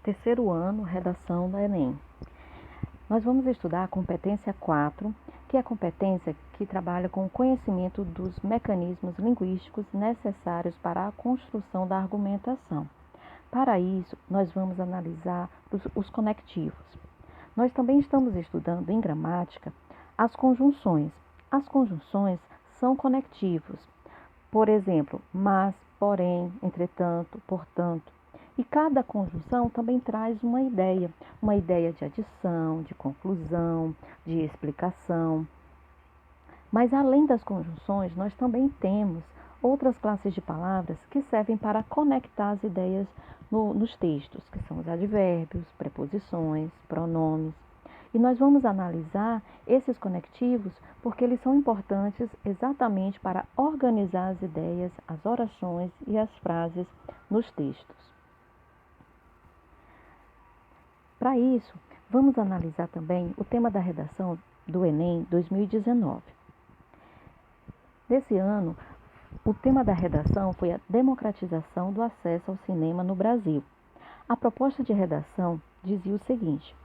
terceiro ano, redação do Enem. Nós vamos estudar a competência 4, que é a competência que trabalha com o conhecimento dos mecanismos linguísticos necessários para a construção da argumentação. Para isso, nós vamos analisar os conectivos. Nós também estamos estudando em gramática as conjunções. As conjunções são conectivos. Por exemplo, mas, porém, entretanto, portanto. E cada conjunção também traz uma ideia de adição, de conclusão, de explicação. Mas além das conjunções, nós também temos outras classes de palavras que servem para conectar as ideias nos textos, que são os advérbios, preposições, pronomes. E nós vamos analisar esses conectivos porque eles são importantes exatamente para organizar as ideias, as orações e as frases nos textos. Para isso, vamos analisar também o tema da redação do Enem 2019. Nesse ano, o tema da redação foi a democratização do acesso ao cinema no Brasil. A proposta de redação dizia o seguinte: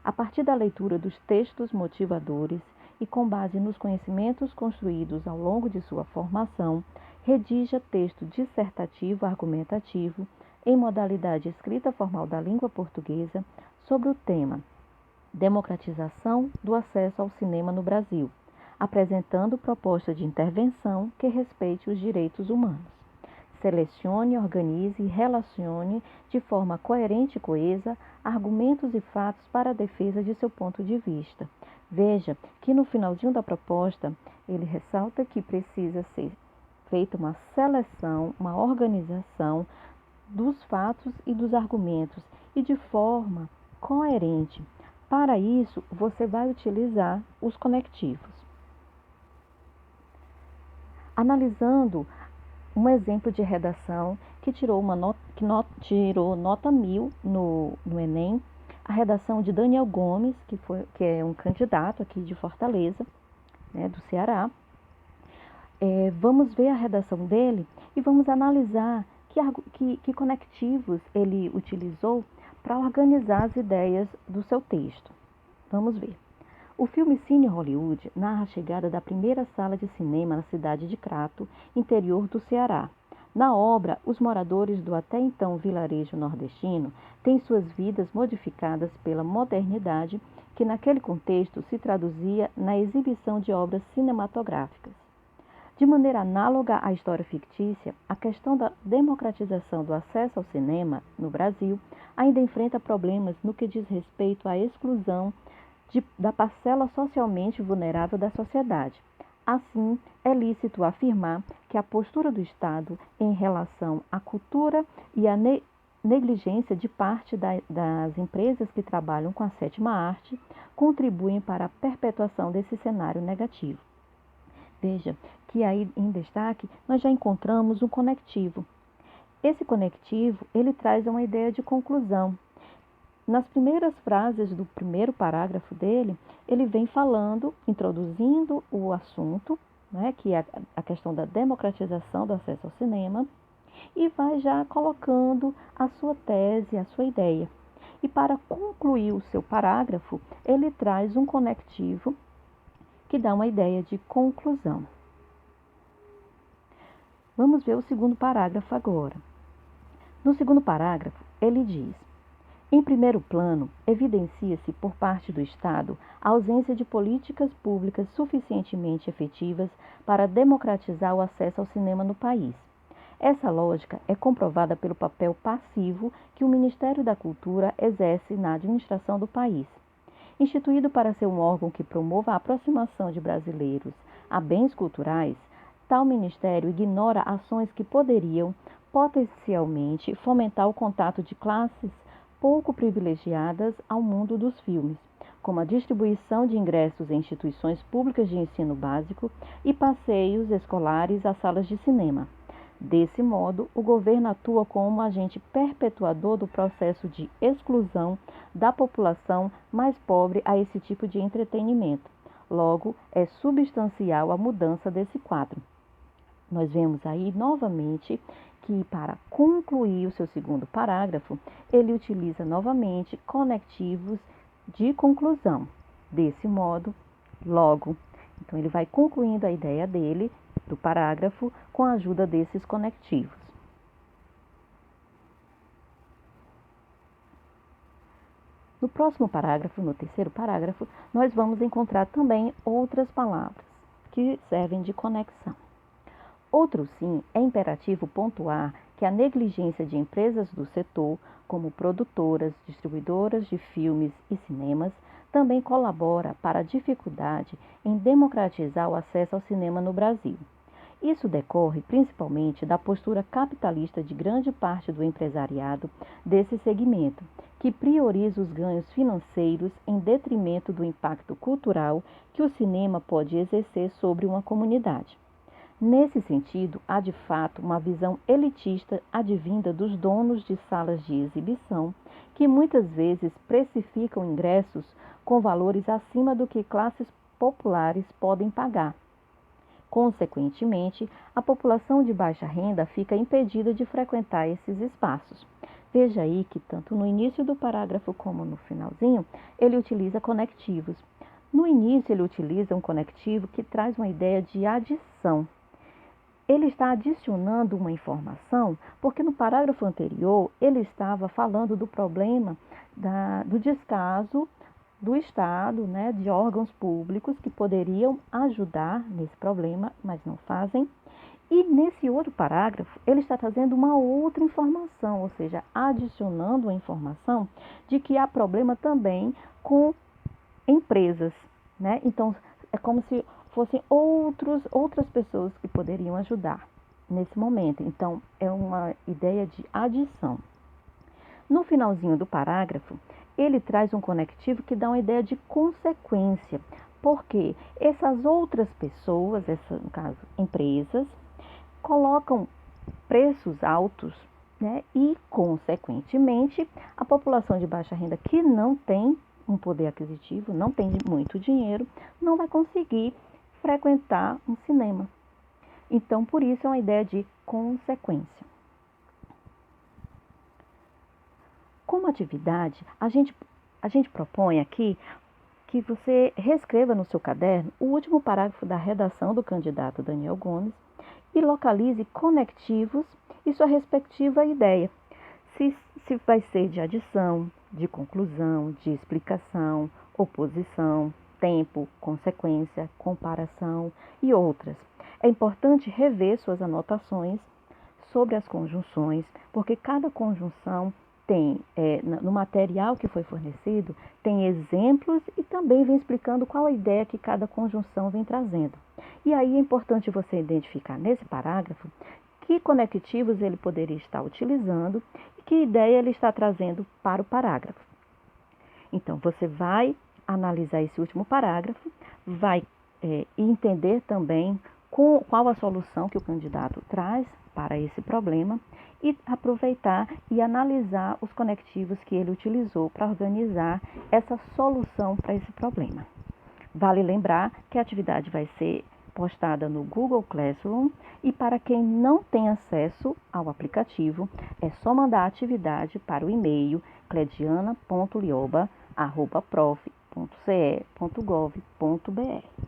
a partir da leitura dos textos motivadores e com base nos conhecimentos construídos ao longo de sua formação, redija texto dissertativo argumentativo em modalidade escrita formal da língua portuguesa sobre o tema democratização do acesso ao cinema no Brasil, apresentando proposta de intervenção que respeite os direitos humanos. Selecione, organize e relacione de forma coerente e coesa argumentos e fatos para a defesa de seu ponto de vista. Veja que no finalzinho da proposta, ele ressalta que precisa ser feita uma seleção, uma organização dos fatos e dos argumentos e de forma coerente. Para isso, você vai utilizar os conectivos. Analisando um exemplo de redação que tirou nota 1000 no Enem, a redação de Daniel Gomes, que é um candidato aqui de Fortaleza, do Ceará. Vamos ver a redação dele e vamos analisar que conectivos ele utilizou para organizar as ideias do seu texto. Vamos ver. O filme Cine Hollywood narra a chegada da primeira sala de cinema na cidade de Crato, interior do Ceará. Na obra, os moradores do até então vilarejo nordestino têm suas vidas modificadas pela modernidade, que naquele contexto se traduzia na exibição de obras cinematográficas. De maneira análoga à história fictícia, a questão da democratização do acesso ao cinema no Brasil ainda enfrenta problemas no que diz respeito à exclusão da parcela socialmente vulnerável da sociedade. Assim, é lícito afirmar que a postura do Estado em relação à cultura e à negligência de parte das empresas que trabalham com a sétima arte contribuem para a perpetuação desse cenário negativo. Veja que aí em destaque nós já encontramos um conectivo. Esse conectivo, ele traz uma ideia de conclusão. Nas primeiras frases do primeiro parágrafo dele, ele vem falando, introduzindo o assunto, que é a questão da democratização do acesso ao cinema, e vai já colocando a sua tese, a sua ideia. E para concluir o seu parágrafo, ele traz um conectivo que dá uma ideia de conclusão. Vamos ver o segundo parágrafo agora. No segundo parágrafo, ele diz: em primeiro plano, evidencia-se por parte do Estado a ausência de políticas públicas suficientemente efetivas para democratizar o acesso ao cinema no país. Essa lógica é comprovada pelo papel passivo que o Ministério da Cultura exerce na administração do país. Instituído para ser um órgão que promova a aproximação de brasileiros a bens culturais, tal ministério ignora ações que poderiam, potencialmente, fomentar o contato de classes pouco privilegiadas ao mundo dos filmes, como a distribuição de ingressos em instituições públicas de ensino básico e passeios escolares às salas de cinema. Desse modo, o governo atua como agente perpetuador do processo de exclusão da população mais pobre a esse tipo de entretenimento. Logo, é substancial a mudança desse quadro. Nós vemos aí novamente que, para concluir o seu segundo parágrafo, ele utiliza novamente conectivos de conclusão. Desse modo, logo. Então, ele vai concluindo a ideia dele, do parágrafo, com a ajuda desses conectivos. No próximo parágrafo, no terceiro parágrafo, nós vamos encontrar também outras palavras que servem de conexão. Outro sim, é imperativo pontuar que a negligência de empresas do setor, como produtoras, distribuidoras de filmes e cinemas, também colabora para a dificuldade em democratizar o acesso ao cinema no Brasil. Isso decorre principalmente da postura capitalista de grande parte do empresariado desse segmento, que prioriza os ganhos financeiros em detrimento do impacto cultural que o cinema pode exercer sobre uma comunidade. Nesse sentido, há de fato uma visão elitista advinda dos donos de salas de exibição, que muitas vezes precificam ingressos com valores acima do que classes populares podem pagar. Consequentemente, a população de baixa renda fica impedida de frequentar esses espaços. Veja aí que tanto no início do parágrafo como no finalzinho, ele utiliza conectivos. No início, ele utiliza um conectivo que traz uma ideia de adição. Ele está adicionando uma informação, porque no parágrafo anterior ele estava falando do problema do descaso do Estado, né, de órgãos públicos que poderiam ajudar nesse problema, mas não fazem. E nesse outro parágrafo, ele está trazendo uma outra informação, ou seja, adicionando a informação de que há problema também com empresas, né? Então, é como se fossem outras pessoas que poderiam ajudar nesse momento. Então, é uma ideia de adição. No finalzinho do parágrafo, ele traz um conectivo que dá uma ideia de consequência, porque essas outras pessoas, no caso, empresas, colocam preços altos, né? E, consequentemente, a população de baixa renda que não tem um poder aquisitivo, não tem muito dinheiro, não vai conseguir frequentar um cinema. Então, por isso é uma ideia de consequência. Como atividade, a gente propõe aqui que você reescreva no seu caderno o último parágrafo da redação do candidato Daniel Gomes e localize conectivos e sua respectiva ideia. Se vai ser de adição, de conclusão, de explicação, oposição, tempo, consequência, comparação e outras. É importante rever suas anotações sobre as conjunções, porque cada conjunção tem, no material que foi fornecido, tem exemplos e também vem explicando qual a ideia que cada conjunção vem trazendo. E aí é importante você identificar nesse parágrafo que conectivos ele poderia estar utilizando e que ideia ele está trazendo para o parágrafo. Então, você vai analisar esse último parágrafo, vai entender também qual a solução que o candidato traz para esse problema e aproveitar e analisar os conectivos que ele utilizou para organizar essa solução para esse problema. Vale lembrar que a atividade vai ser postada no Google Classroom e para quem não tem acesso ao aplicativo, é só mandar a atividade para o e-mail clediana.lioba@prof.ce.gov.br.